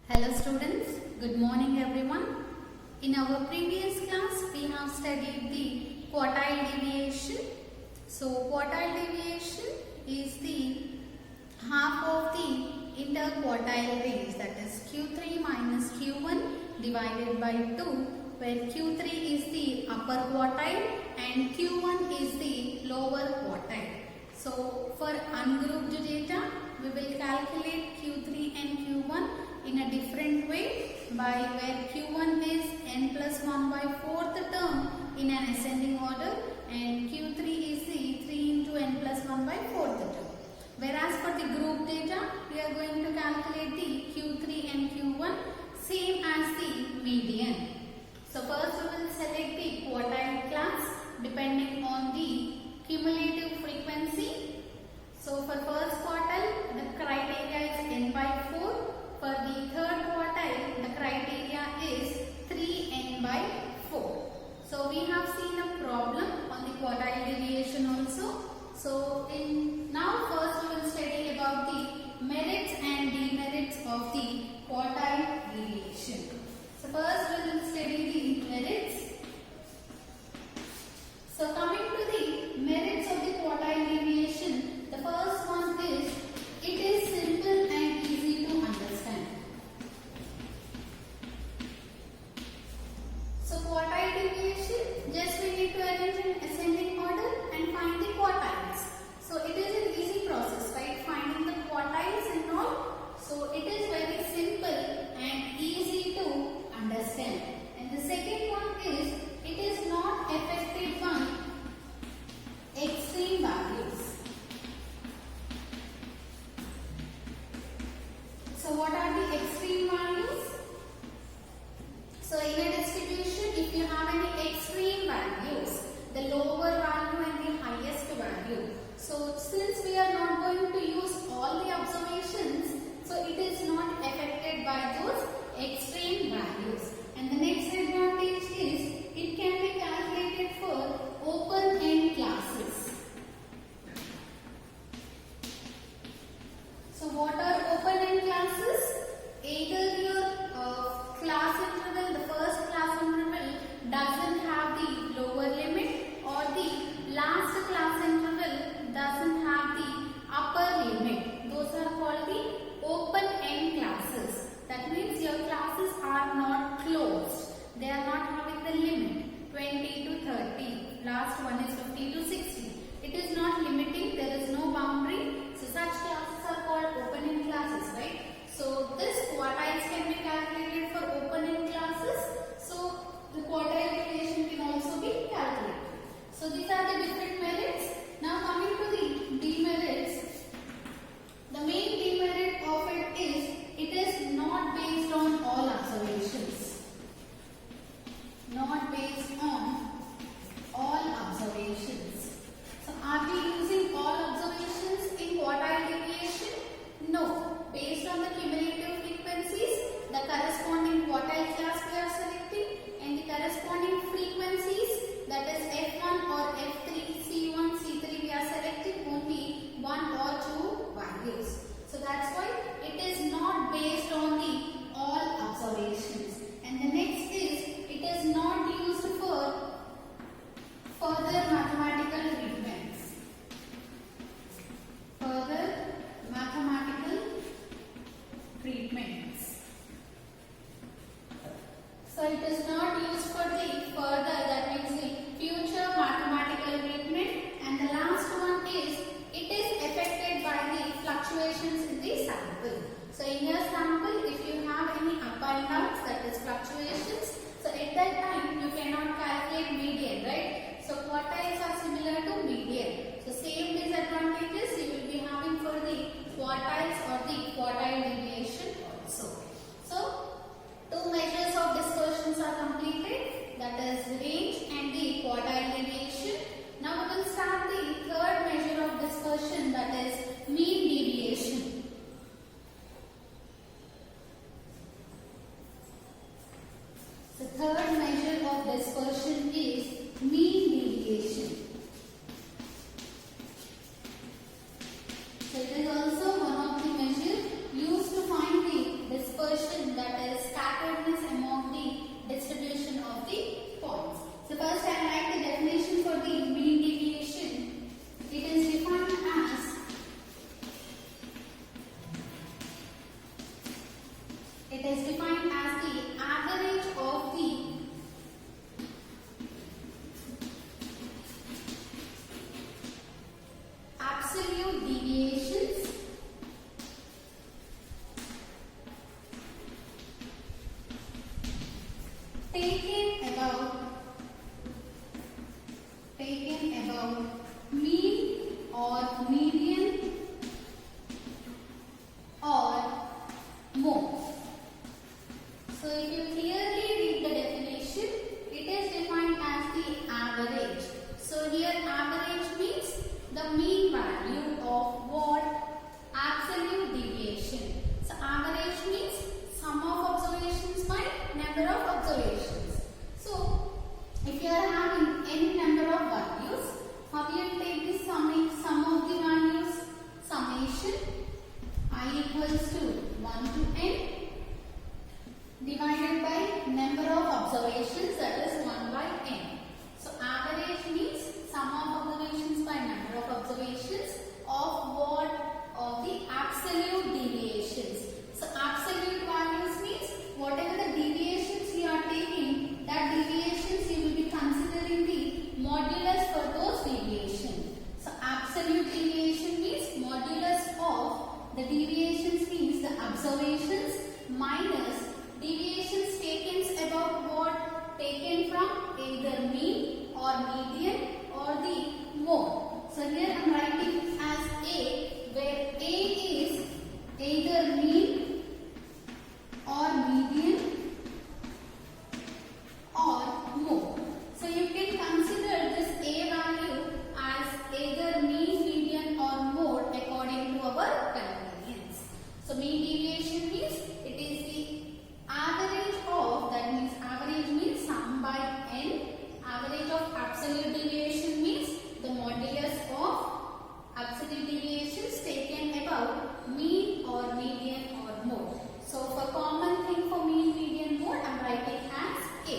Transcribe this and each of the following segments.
Hello students, good morning everyone. In our previous class we have studied the quartile deviation. So quartile deviation is the half of the interquartile range, that is Q3 minus Q1 divided by 2, where Q3 is the upper quartile and Q1 is the lower quartile. So for ungrouped data we will calculate Q3 and Q1 in a different way by where Q1 is n plus 1 by 4th term in an ascending order and Q3 is the 3 into n plus 1 by 4th term. Whereas for the group data we are going to calculate the Q3 and Q1 same as the median. So first we will select the quartile class depending on the cumulative frequency. So for first quartile the criteria is n by 4. For the third quartile, the criteria is 3n by 4. So we have seen a problem on the quartile deviation also. So now first we will study about the merits and demerits of the quartile deviation. So first we will study the merits. So coming to the merits of the quartile deviation, the first one is it is simple and easy to understand. So quartile deviation, just we need to arrange in ascending order and find the quartiles. So it is an easy process, right? Finding the quartiles and all. So it is very simple and easy to understand. And the second one is it is not affected by extreme values. So what are the extreme values? So in a distribution, if you have any extreme values, the lower value and the highest value. So since we are not going to use all the observations, so it is not affected by those extreme values. And the next advantage is it can be calculated for open-end classes. So what are open-end classes? Either your class interval, the first class interval doesn't have the lower limit or the last class interval doesn't have the upper limit. Those are called the open-end classes. That means your classes are not closed. They are not having the limit 20 to 30. Last one is 50 to 60. It is not limiting. There is no boundary. So such classes are called open-end classes, right? So this quartiles can be calculated for open-end classes. So the quartile deviation can also be calculated. So these are the different merits. Now coming to the demerits. The main demerit of it is it is not based on all observations. Not based on all observations. So are we using all observations in quartile deviation? No. Based on the cumulative frequencies, the corresponding quartile class we are selecting and the corresponding frequencies, that is F1 or F3, C1, C3, we are selecting only 1 or 2 values. So that's why it is not based on the all observations. And the next is it is not used for further mathematical treatments. Further mathematical treatments. So it is not used for the further, that means the future mathematical treatment. And the last one is it is affected by the fluctuations in the sample. So in your sample, if you have any up and downs, that is fluctuations, so at that time you cannot calculate median, right? So quartiles are similar to median. So same disadvantages you will be having for the quartiles or the quartile deviation also. So two measures of dispersions are completed, that is range and the quartile deviation. Now we will start the third measure of dispersion, that is mean deviation. The third measure of dispersion is mean deviation. So it is also one of the measures used to find the dispersion, that It is defined as the average of the absolute deviations taken about mean or median or mode. So if you clearly read the definition, it is defined as the average. So here average means the mean value of what? Absolute deviation. So average means sum of observations by number of observations. So if you are having n number of values, how you take the sum of the values? Summation I equals to 1 to n divided by number of observations, that is 1 by n. So average means sum of observations by number of observations of what? Of the absolute deviations. So absolute values means whatever the deviations you are taking, that deviations you will be considering the modulus for those deviations. So absolute deviation means modulus of the deviations means the observations minus deviations taken about what? Taken from either mean or median or the mode. So here I am writing as A, where A is either mean or median or mode. So you can consider this A value as either mean, median or mode according to our convenience. So mean deviation means it is the average of, that means average means sum by n. Average of absolute deviation means the modulus of absolute deviations taken about mean or median or mode. So for common thing for mean, median, mode, I am writing as A.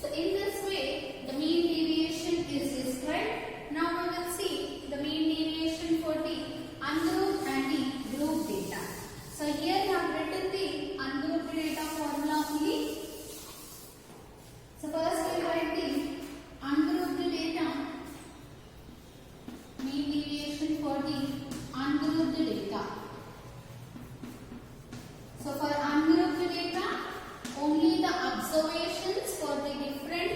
So in this way, the mean deviation is described. Now we will see the mean deviation for the ungrouped and the grouped data. So here I have written the ungrouped data formula only. So first we write the ungrouped data, mean deviation for the ungrouped data. So for ungrouped data, only the observations for the different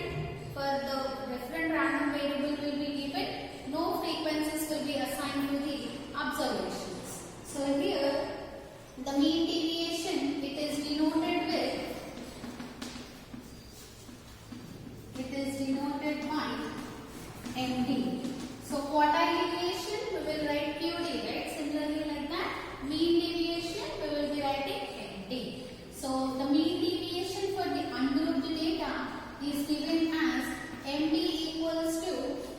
random variable will be given. No frequencies will be assigned to the observations. So here the mean deviation, it is denoted by MD. So quartile deviation we will write QD, right? Similarly like that, mean deviation we will be writing MD. So the mean deviation for the ungrouped data is given as MD equals to,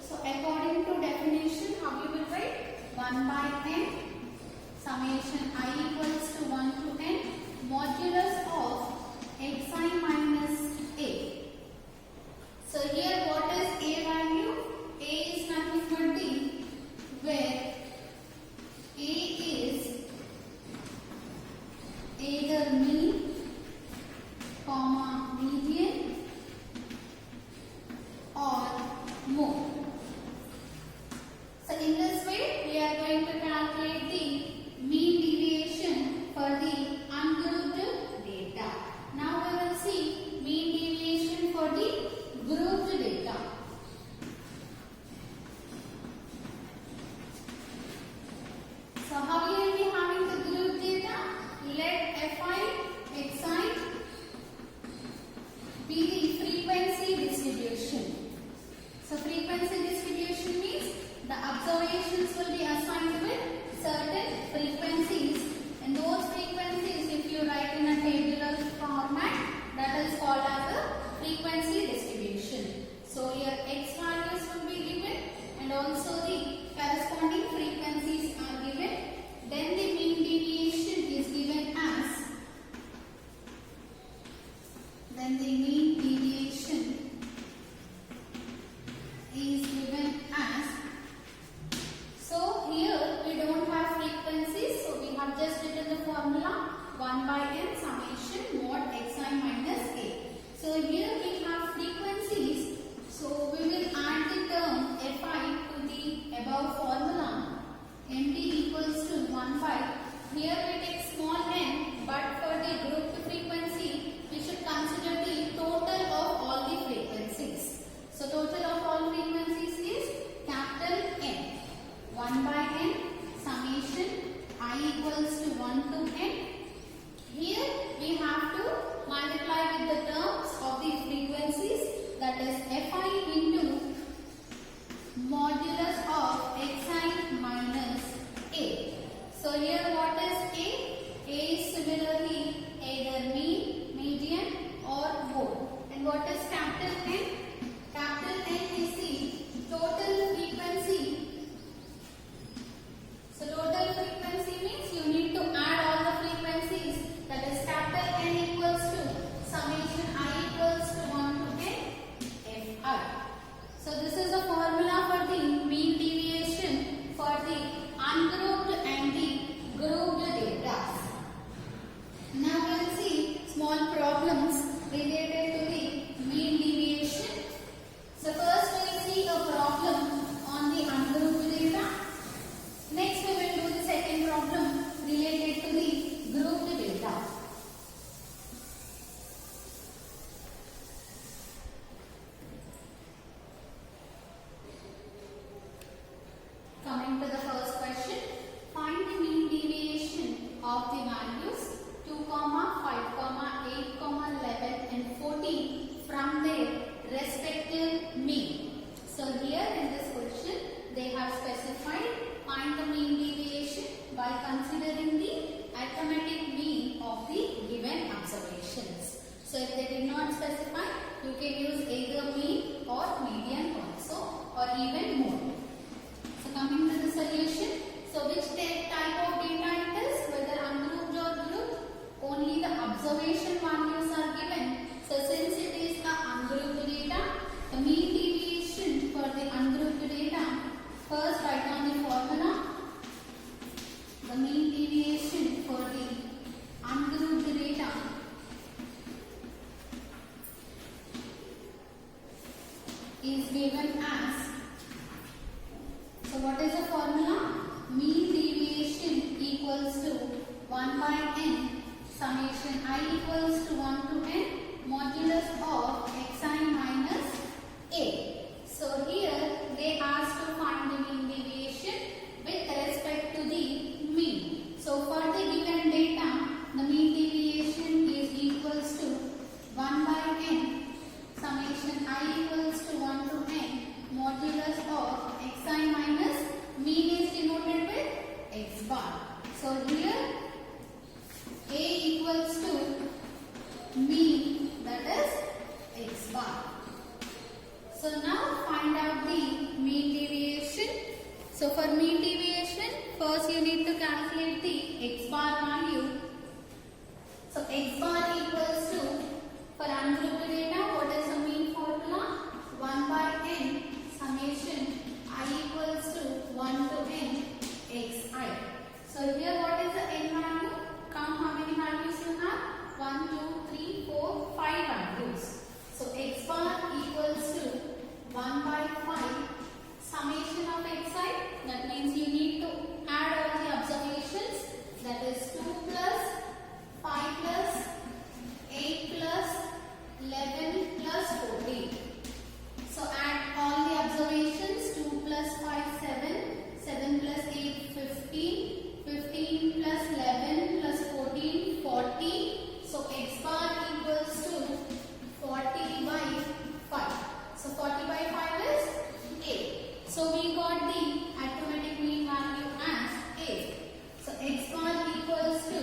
so according to definition, how you will write? 1 by n summation I equals to 1 to n modulus of xi minus a. So here what is a value? A is nothing but the, where a is either mean, comma median or mode. So in this way we are going to calculate the mean deviation for the ungrouped data. Now we will see mean deviation for the grouped data. So how you will be having the group data? Let Fi, Xi be the frequency distribution. So frequency distribution means the observations will be assigned with certain frequencies, and those frequencies if you write in a tabular format, that is called as a frequency distribution. So here X values will be given and also the corresponding frequencies are given. Then the mean deviation is given as, so here we don't have frequencies, so we have just written the formula 1 by n summation And what is capital N? Capital N is the total frequency. So total frequency means you need to add all the frequencies. That is capital N equals to summation I equals to 1 to n Fi. So this is a formula for the mean deviation for the ungrouped and the grouped data. Now we'll see small problems related to the mean deviation. So first we'll see a problem on the ungrouped data. Next we will do the second problem related to the grouped data. Coming to the first question, find the mean deviation of the values 2, 5, 8, 11 and 14 from their respective mean. So here in this question they have specified find the mean deviation by considering the arithmetic mean of the given observations. So if they did not specify, you can use either mean or median also or even more. So coming to the solution, so which type of data it is, whether ungrouped or grouped, only the observation values are given. So since it is the ungrouped data, the mean deviation for the ungrouped data, first write down the formula. The mean deviation for the ungrouped data is given as, so what is the formula? Mean deviation equals to 1 by n summation I equals to 1 to n modulus of xi minus a. So here they asked to find the mean deviation with respect to the mean. So for the given data, the mean deviation is equals to 1 by n summation I equals to 1 to n modulus of xi minus mean is denoted with x bar. So here a equals to mean, that is x bar. So now find out the mean deviation. So for mean deviation, first you need to calculate the x bar value. So x bar equals to, for ungrouped data, what is the mean formula? 1 by n summation I equals to 1 to n xi. So here what is the n value? Count how many values you have? 1, 2, 3, 4, 5 values. So x bar equals to 1 by 5 summation of xi. That means you need to add all the observations. That is 2 plus 5 plus 8 plus 11 plus 14. So add all the observations. 2 plus 5 7, 7 plus 8 15, 15 plus 11 plus 14 40. So x bar equals to 40 by 5. So 40 by 5 is 8. So we got the arithmetic mean value as 8. So x bar equals to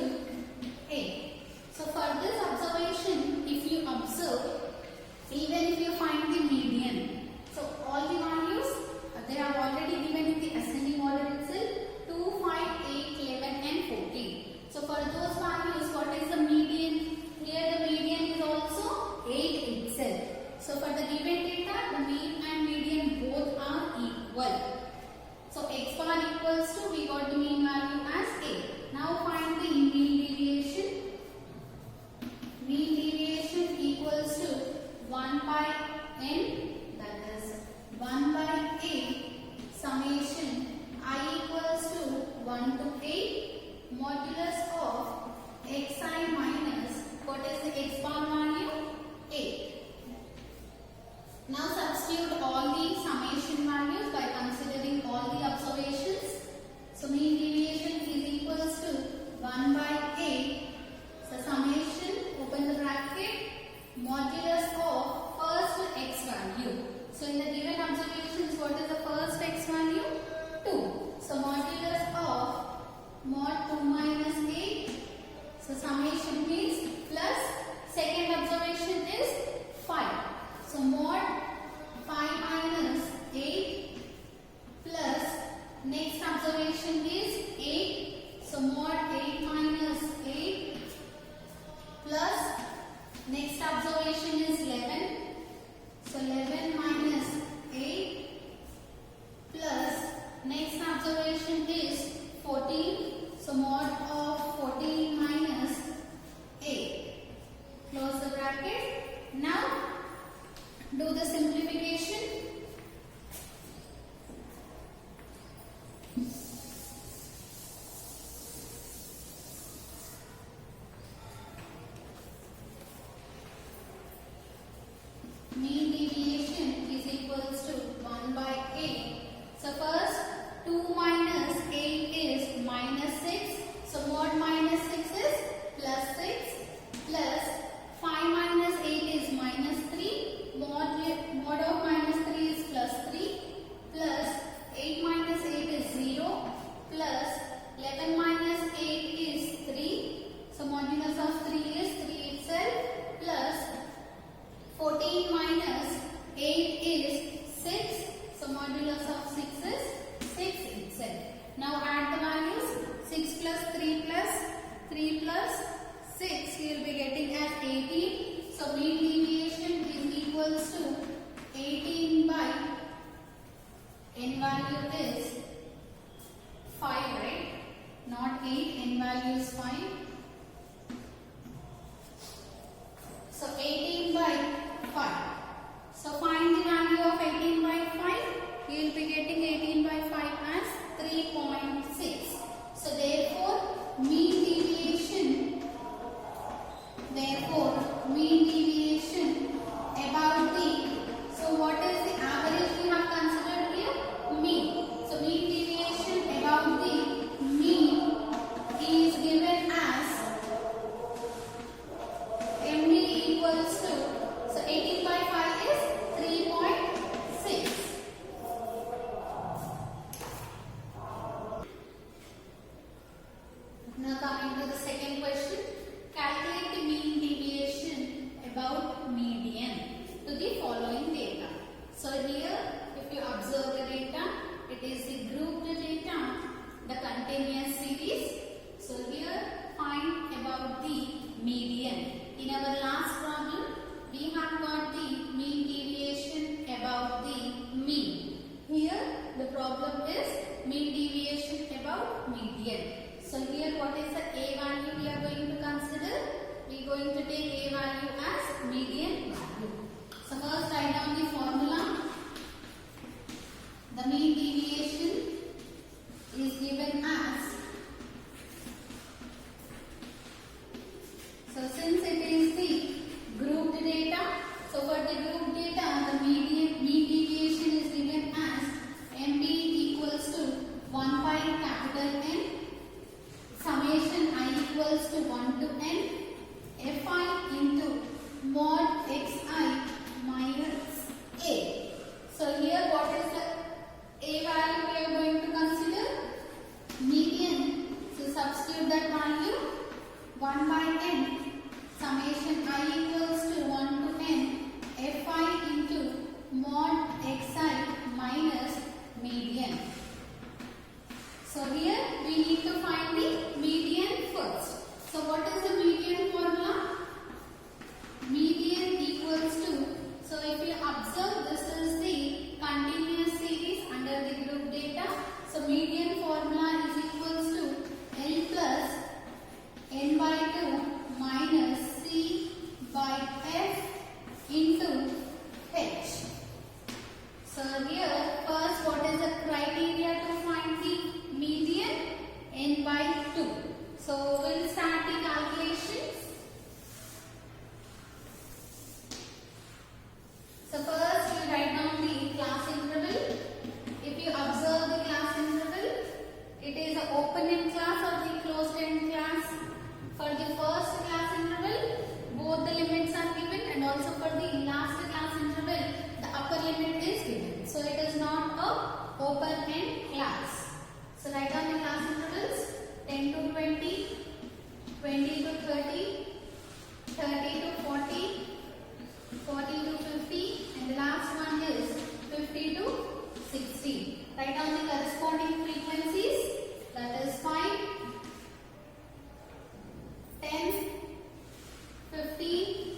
Next observation is 11. So 11 minus 8 plus next observation is 14. So mod of 14 minus 8. Close the bracket. Now do the simplification. Mean deviation is equals to 1 by 8. So first 2 minus 8 is minus 6. So mod minus 6 is plus 6 plus 5 minus 8 is minus 3. Mod of minus 3 is plus 3 plus 8 minus 8 is 0 plus 11 minus 8 is 3. So modulus of 3 is 3 itself plus 14 minus 8 is 6. So modulus of 6 is 6 itself. Now add the values. 6 plus 3 plus 3 plus 6 we will be getting as 18. So mean deviation is equals to 18 by n value is 5, right? Not 8, n value is 5. So 18 by 5. So find the value of 18 by 5. You will be getting 18 by 5 as 3.6. So therefore mean deviation about the, so what is the average we have considered here? Mean. So mean deviation about the mean is given as MD equals to, so 18 by 5 is 3.6. Now coming to the second question, calculate the mean deviation about median to the following data. So here if you observe the data, it is the grouped data, the continuous series. So here find about the median. In our last problem, we have got the mean deviation about the mean. Here the problem is mean deviation about median. So here what is the A value we are going to consider? We are going to take A value as median value. So first write down the formula. The mean deviation is given as, so since it is the grouped data, so for the grouped data the mean deviation is given as MD equals to 1 by capital N, summation I equals to 1 to N, Fi into mod Xi minus A. So here what is the A value we are going to consider? Median. So substitute that value 1 by N, summation I equals to 1 to N, Fi into mod Xi minus median. So here we need to find the median first. So what is the median formula? Median equals to, so if you observe, this is the continuous series under the group data. So median formula is equals to L plus N by 2 minus C by F into H. So here first what is the criteria to find the median? N by 2. So we'll start the calculations. So first we'll write down the class interval. If you observe the class interval, it is an open-end class or the closed-end class. For the first class interval, both the limits are given, and also for the last class interval, the upper limit is given. So it is not a open-end class. So write down the class intervals: 10 to 20, 20 to 30, 30 to 40, 40 to 50, and the last one is 50 to 60. Write down the corresponding frequencies, that is 5, 10, 15,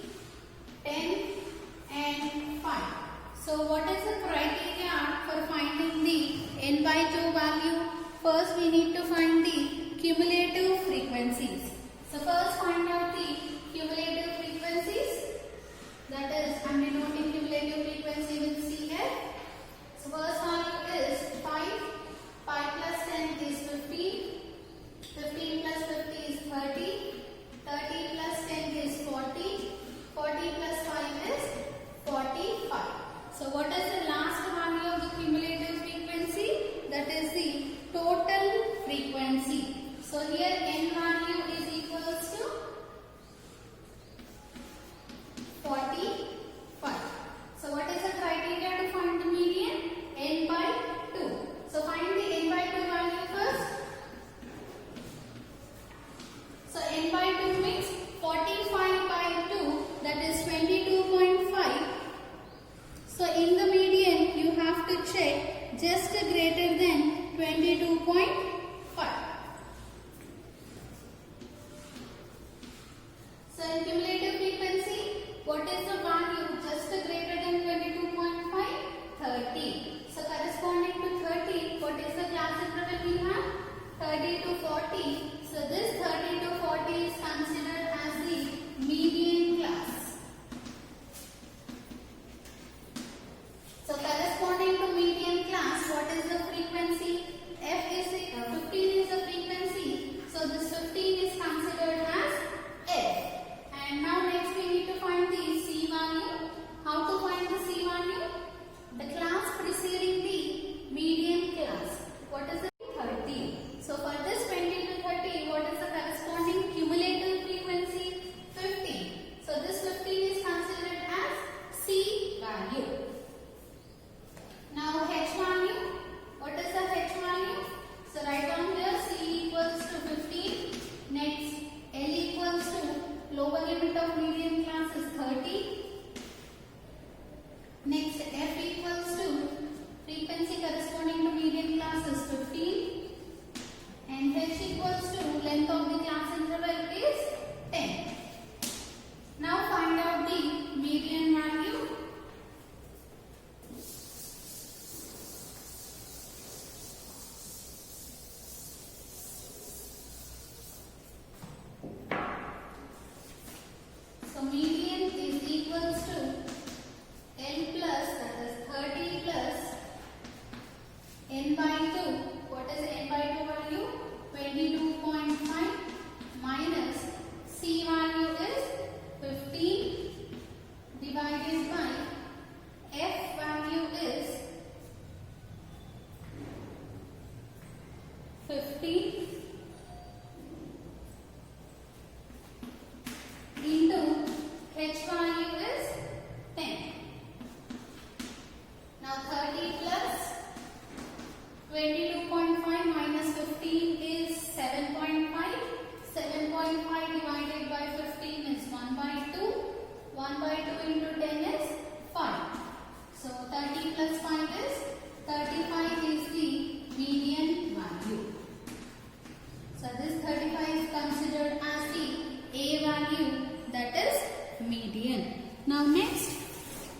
median. Now next,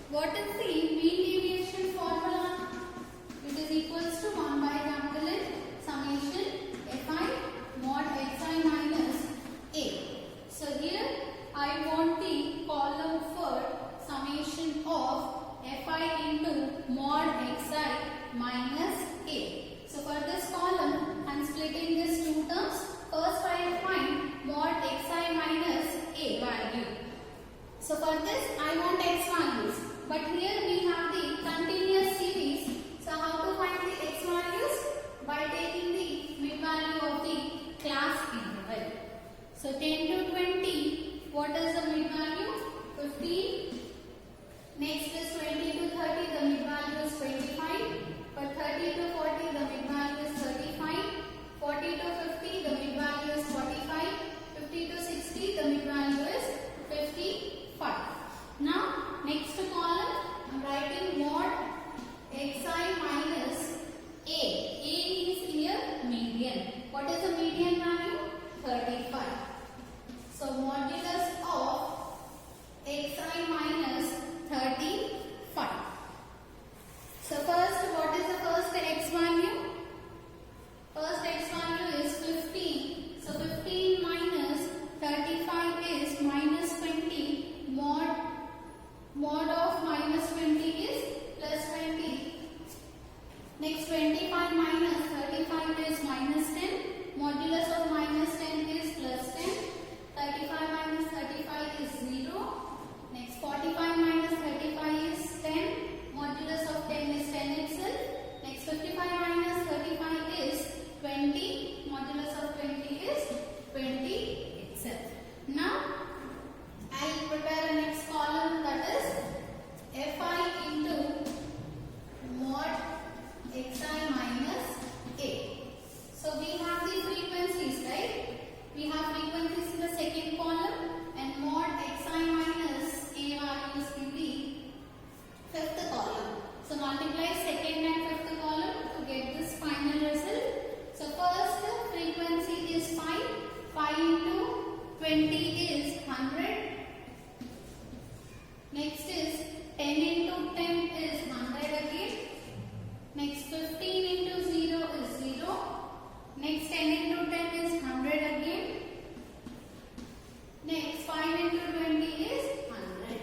what is the mean deviation formula? It is equals to 1 by capital N summation fi mod xi minus a. So here I want the column for summation of fi into mod xi minus a. So for this column I am splitting these two terms. First I find mod xi minus a value. So for this I want x values, but here we have the continuous series. So how to find the x values? By taking the mid value of the class interval. So 10 to 20, what is the mid value? 15. Next is 20 to 30, the mid value is 25. For 30 to 40, the mid value is 35. 40 to 50, the mid value is 45. 50 to 60, the mid value is 55. Now, next column, I am writing mod xi minus a. A is here median. What is the median value? 35. So, modulus of xi minus 35. So, first, what is the first x value? First x value is 15. So, 15 minus 35 is minus 20. Mod of minus 20 is plus 20. Next 25 minus 35 is minus 10. Modulus of minus 10 is plus 10. 35 minus 35 is 0. Next 45 minus 35 is 10. Modulus of 10 is 10 itself. Next 55 minus 35 is 20. Modulus of 20 is 20 itself. Now I will prepare a next column, that is fi into mod xi minus a. So we have the frequencies, right? We have frequencies in the second column and mod xi minus a values in the fifth column. So multiply second and fifth column to get this final result. So first frequency is 5. 5 into 20 is 100. Next is 10 into 10 is 100 again. Next 15 into 0 is 0. Next 10 into 10 is 100 again. Next 5 into 20 is 100.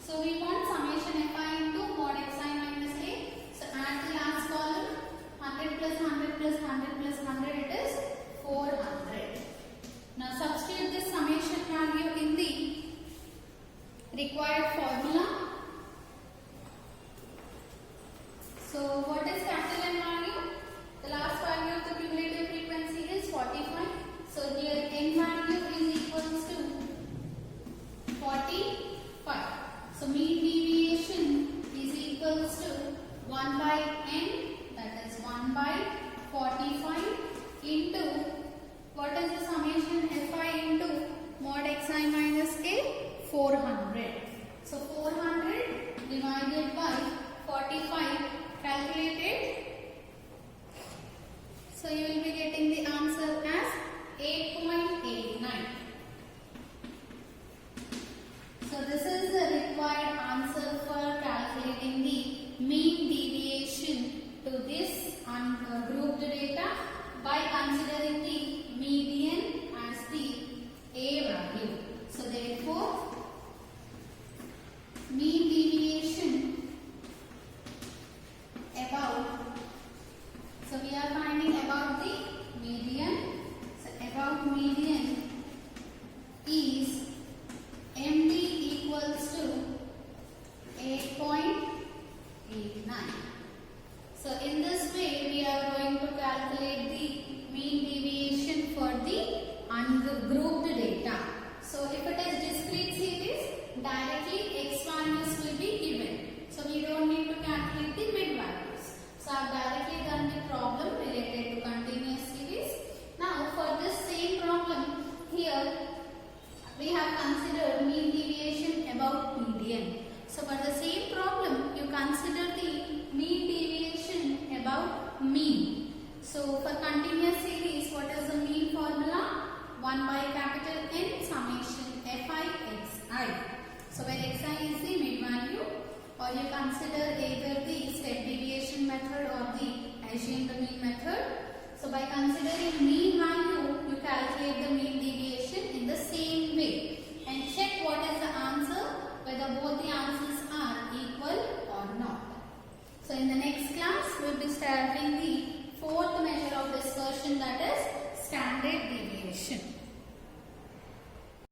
So we want summation fi into mod xi minus a. So add the last column. 100 plus 100 plus 100 plus 100, it is 400. Now substitute this summation value in the required formula. So what is capital N value? The last value of the cumulative frequency is 45. So here N value is equals to 45. So mean deviation is equals to 1 by N, that is 1 by 45 into what is the summation fi into mod xi minus a? 400. So 400 divided by 45, calculated. So you will be getting the answer as 8.89. So this is the required answer for calculating the mean deviation to this grouped data by considering the median as the a value. So therefore, mean deviation about, so we are finding about the median. So about median is MD equals to 8.89. So in this way we are going to calculate the mean deviation So where xi is the mid value, or you consider either the step deviation method or the Asian mean method. So by considering mean value, you calculate the mean